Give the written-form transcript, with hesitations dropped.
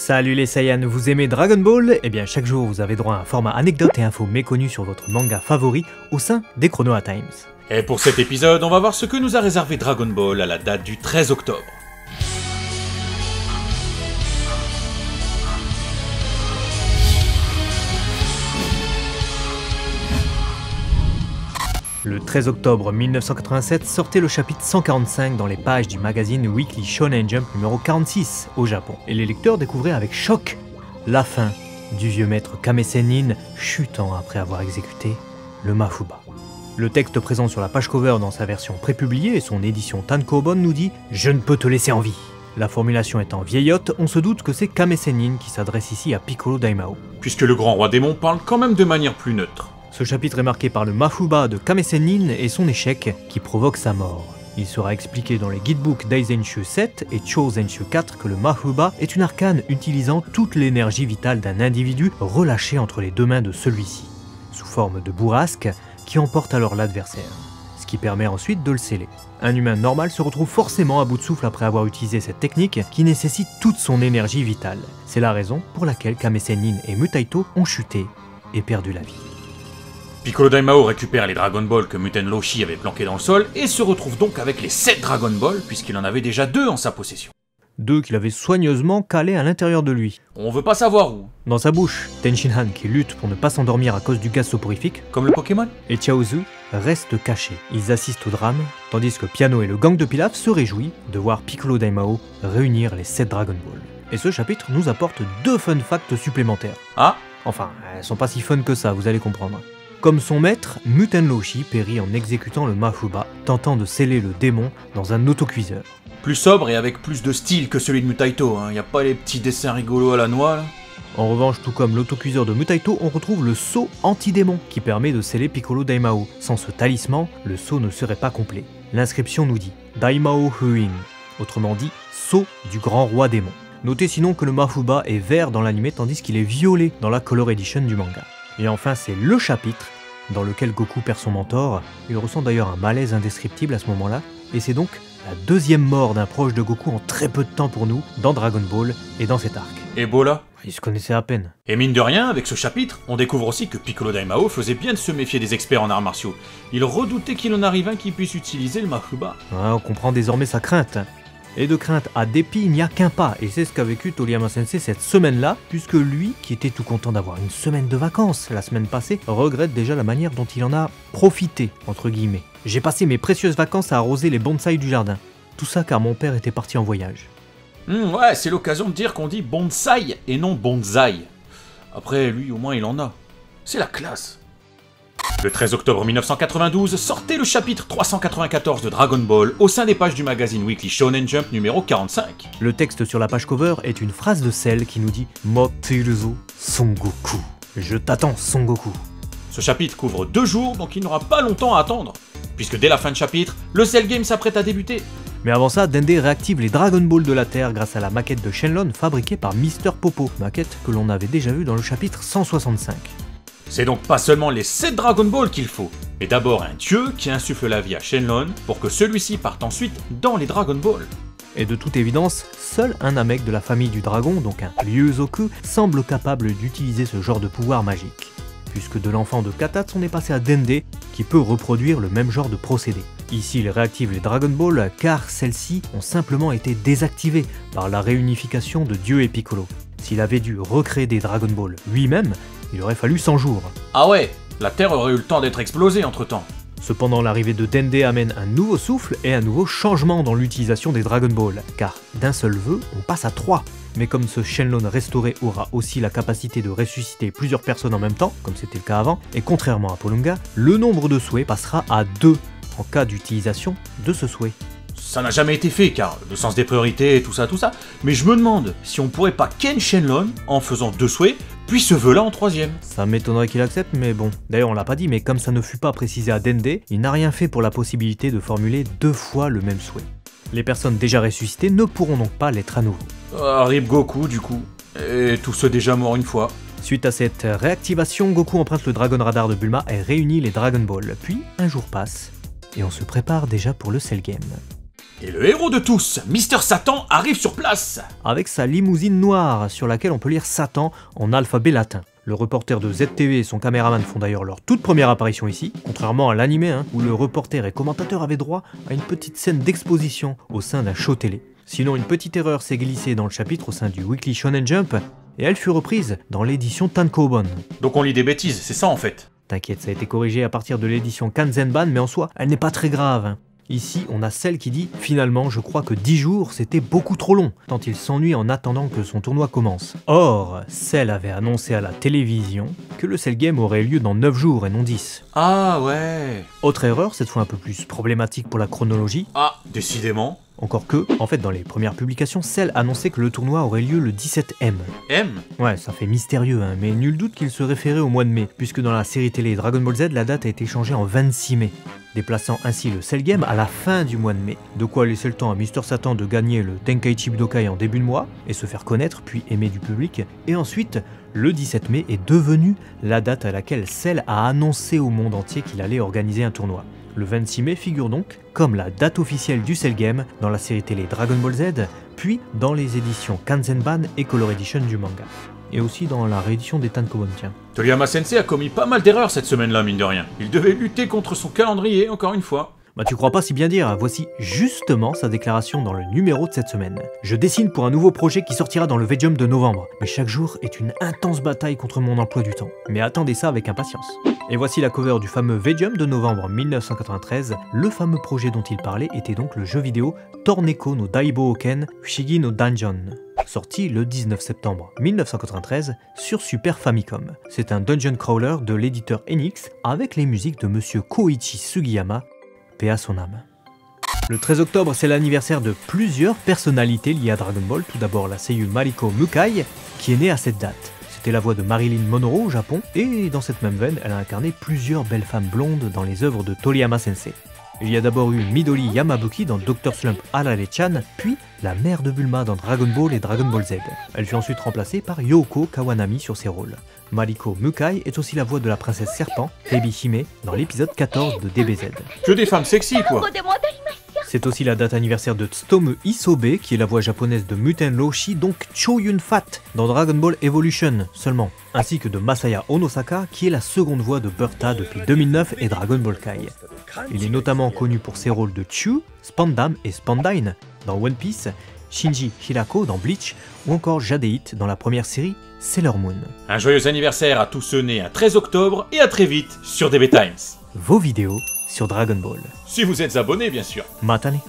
Salut les Saiyans, vous aimez Dragon Ball? Eh bien chaque jour vous avez droit à un format anecdotes et infos méconnues sur votre manga favori au sein des Chronoa Times. Et pour cet épisode, on va voir ce que nous a réservé Dragon Ball à la date du 13 octobre. Le 13 octobre 1987 sortait le chapitre 145 dans les pages du magazine Weekly Shonen Jump numéro 46 au Japon. Et les lecteurs découvraient avec choc la fin du vieux maître Kame Sennin chutant après avoir exécuté le Mafuba. Le texte présent sur la page cover dans sa version prépubliée et son édition Tankobon nous dit « Je ne peux te laisser en vie ». La formulation étant vieillotte, on se doute que c'est Kame Sennin qui s'adresse ici à Piccolo Daimao. Puisque le grand roi démon parle quand même de manière plus neutre. Ce chapitre est marqué par le Mafuba de Kame Sennin et son échec qui provoque sa mort. Il sera expliqué dans les guidebooks Daizenshu 7 et Chōzenshu 4 que le Mafuba est une arcane utilisant toute l'énergie vitale d'un individu relâchée entre les deux mains de celui-ci, sous forme de bourrasque qui emporte alors l'adversaire, ce qui permet ensuite de le sceller. Un humain normal se retrouve forcément à bout de souffle après avoir utilisé cette technique qui nécessite toute son énergie vitale. C'est la raison pour laquelle Kame Sennin et Mutaito ont chuté et perdu la vie. Piccolo Daimao récupère les Dragon Ball que Muten Roshi avait planqués dans le sol et se retrouve donc avec les 7 Dragon Ball puisqu'il en avait déjà 2 en sa possession. 2 qu'il avait soigneusement calés à l'intérieur de lui. On veut pas savoir où. Dans sa bouche, Tenshinhan qui lutte pour ne pas s'endormir à cause du gaz soporifique, Comme le Pokémon. et Chaozu restent cachés. Ils assistent au drame, tandis que Piano et le gang de Pilaf se réjouissent de voir Piccolo Daimao réunir les 7 Dragon Ball. Et ce chapitre nous apporte 2 fun facts supplémentaires. Ah. Enfin, elles sont pas si fun que ça, vous allez comprendre. Comme son maître, Muten Roshi périt en exécutant le Mafuba, tentant de sceller le démon dans un autocuiseur. Plus sobre et avec plus de style que celui de Mutaito, hein. Y a pas les petits dessins rigolos à la noix là. En revanche, tout comme l'autocuiseur de Mutaito, on retrouve le sceau anti-démon qui permet de sceller Piccolo Daimao. Sans ce talisman, le sceau ne serait pas complet. L'inscription nous dit Daimao Huin, autrement dit sceau du grand roi démon. Notez sinon que le Mafuba est vert dans l'anime tandis qu'il est violet dans la Color Edition du manga. Et enfin, c'est le chapitre dans lequel Goku perd son mentor. Il ressent d'ailleurs un malaise indescriptible à ce moment-là, et c'est donc la deuxième mort d'un proche de Goku en très peu de temps pour nous, dans Dragon Ball et dans cet arc. Et Bola. Ils se connaissaient à peine. Et mine de rien, avec ce chapitre, on découvre aussi que Piccolo Daimao faisait bien de se méfier des experts en arts martiaux. Il redoutait qu'il en arrive un qui puisse utiliser le Mafuba. Ouais, on comprend désormais sa crainte. Et de crainte à dépit, il n'y a qu'un pas, et c'est ce qu'a vécu Toriyama Sensei cette semaine-là, puisque lui, qui était tout content d'avoir une semaine de vacances la semaine passée, regrette déjà la manière dont il en a profité, entre guillemets. J'ai passé mes précieuses vacances à arroser les bonsaïs du jardin. Tout ça car mon père était parti en voyage. Ouais, c'est l'occasion de dire qu'on dit bonsaï et non bonsaï. Après, lui au moins il en a. C'est la classe. Le 13 octobre 1992 sortait le chapitre 394 de Dragon Ball au sein des pages du magazine Weekly Shonen Jump numéro 45. Le texte sur la page cover est une phrase de Cell qui nous dit « Motteiruzo Son Goku ». Je t'attends, Son Goku. Ce chapitre couvre 2 jours, donc il n'aura pas longtemps à attendre, puisque dès la fin de chapitre, le Cell Game s'apprête à débuter. Mais avant ça, Dende réactive les Dragon Ball de la Terre grâce à la maquette de Shenlong fabriquée par Mister Popo, maquette que l'on avait déjà vue dans le chapitre 165. C'est donc pas seulement les 7 Dragon Ball qu'il faut, mais d'abord un dieu qui insuffle la vie à Shenlong pour que celui-ci parte ensuite dans les Dragon Ball. Et de toute évidence, seul un Namek de la famille du dragon, donc un Ryuzoku, semble capable d'utiliser ce genre de pouvoir magique. Puisque de l'enfant de Katatsu on est passé à Dende, qui peut reproduire le même genre de procédé. Ici il réactive les Dragon Ball car celles-ci ont simplement été désactivées par la réunification de Dieu et Piccolo. S'il avait dû recréer des Dragon Ball lui-même, il aurait fallu 100 jours. Ah ouais, la Terre aurait eu le temps d'être explosée entre-temps. Cependant, l'arrivée de Dende amène un nouveau souffle et un nouveau changement dans l'utilisation des Dragon Ball, car d'un seul vœu, on passe à 3. Mais comme ce Shenlong restauré aura aussi la capacité de ressusciter plusieurs personnes en même temps, comme c'était le cas avant, et contrairement à Polunga, le nombre de souhaits passera à 2 en cas d'utilisation de ce souhait. Ça n'a jamais été fait, car le sens des priorités et tout ça, mais je me demande si on pourrait pas ken Shenlong en faisant 2 souhaits, puis ce vœu-là en 3e. Ça m'étonnerait qu'il accepte, mais bon. D'ailleurs, on l'a pas dit, mais comme ça ne fut pas précisé à Dende, il n'a rien fait pour la possibilité de formuler 2 fois le même souhait. Les personnes déjà ressuscitées ne pourront donc pas l'être à nouveau. RIP Goku, du coup. Et tous ceux déjà morts une fois. Suite à cette réactivation, Goku emprunte le Dragon Radar de Bulma et réunit les Dragon Ball. Puis, un jour passe, et on se prépare déjà pour le Cell Game. Et le héros de tous, Mister Satan, arrive sur place. Avec sa limousine noire sur laquelle on peut lire Satan en alphabet latin. Le reporter de ZTV et son caméraman font d'ailleurs leur toute première apparition ici, contrairement à l'animé où le reporter et commentateur avaient droit à une petite scène d'exposition au sein d'un show télé. Sinon, une petite erreur s'est glissée dans le chapitre au sein du Weekly Shonen Jump, et elle fut reprise dans l'édition Tankobon. Donc on lit des bêtises, c'est ça en fait. T'inquiète, ça a été corrigé à partir de l'édition Kanzenban, mais en soi, elle n'est pas très grave. Ici, on a celle qui dit « Finalement, je crois que 10 jours, c'était beaucoup trop long, tant il s'ennuie en attendant que son tournoi commence. » Or, celle avait annoncé à la télévision que le Cell Game aurait lieu dans 9 jours et non 10. Ah ouais. Autre erreur, cette fois un peu plus problématique pour la chronologie. Ah, décidément. Encore que, en fait, dans les premières publications, Cell annonçait que le tournoi aurait lieu le 17M. M. Ouais, ça fait mystérieux, mais nul doute qu'il se référait au mois de mai, puisque dans la série télé Dragon Ball Z, la date a été changée en 26 mai, déplaçant ainsi le Cell Game à la fin du mois de mai. De quoi laisser le temps à Mister Satan de gagner le Tenkaichi Budokai en début de mois, et se faire connaître, puis aimer du public, et ensuite, le 17 mai est devenu la date à laquelle Cell a annoncé au monde entier qu'il allait organiser un tournoi. Le 26 mai figure donc comme la date officielle du Cell Game dans la série télé Dragon Ball Z, puis dans les éditions Kanzenban et Color Edition du manga. Et aussi dans la réédition des Tankobon, tiens. Toriyama Sensei a commis pas mal d'erreurs cette semaine-là, mine de rien. Il devait lutter contre son calendrier, encore une fois. Bah tu crois pas si bien dire, voici justement sa déclaration dans le numéro de cette semaine. Je dessine pour un nouveau projet qui sortira dans le V-Jump de novembre, mais chaque jour est une intense bataille contre mon emploi du temps. Mais attendez ça avec impatience. Et voici la cover du fameux V-Jump de novembre 1993, le fameux projet dont il parlait était donc le jeu vidéo Torneko no Daibo Oken Fushigi no Dungeon, sorti le 19 septembre 1993 sur Super Famicom. C'est un dungeon crawler de l'éditeur Enix avec les musiques de monsieur Koichi Sugiyama, paix à son âme. Le 13 octobre, c'est l'anniversaire de plusieurs personnalités liées à Dragon Ball. Tout d'abord la seiyuu Mariko Mukai, qui est née à cette date. C'était la voix de Marilyn Monroe au Japon, et dans cette même veine, elle a incarné plusieurs belles femmes blondes dans les œuvres de Toriyama Sensei. Il y a d'abord eu Midori Yamabuki dans Dr. Slump Arale-chan, puis la mère de Bulma dans Dragon Ball et Dragon Ball Z. Elle fut ensuite remplacée par Yoko Kawanami sur ses rôles. Mariko Mukai est aussi la voix de la princesse serpent, Hebi Hime, dans l'épisode 14 de DBZ. Que des femmes sexy, quoi. C'est aussi la date anniversaire de Tsutomu Isobe, qui est la voix japonaise de Muten Roshi, donc Choyun Fat, dans Dragon Ball Evolution seulement, ainsi que de Masaya Onosaka, qui est la seconde voix de Bertha depuis 2009 et Dragon Ball Kai. Il est notamment connu pour ses rôles de Chu, Spandam et Spandine dans One Piece, Shinji Hirako dans Bleach, ou encore Jadeit dans la première série Sailor Moon. Un joyeux anniversaire à tous ceux nés un 13 octobre, et à très vite sur DB Times. Vos vidéos sur Dragon Ball. Si vous êtes abonné, bien sûr. Matane.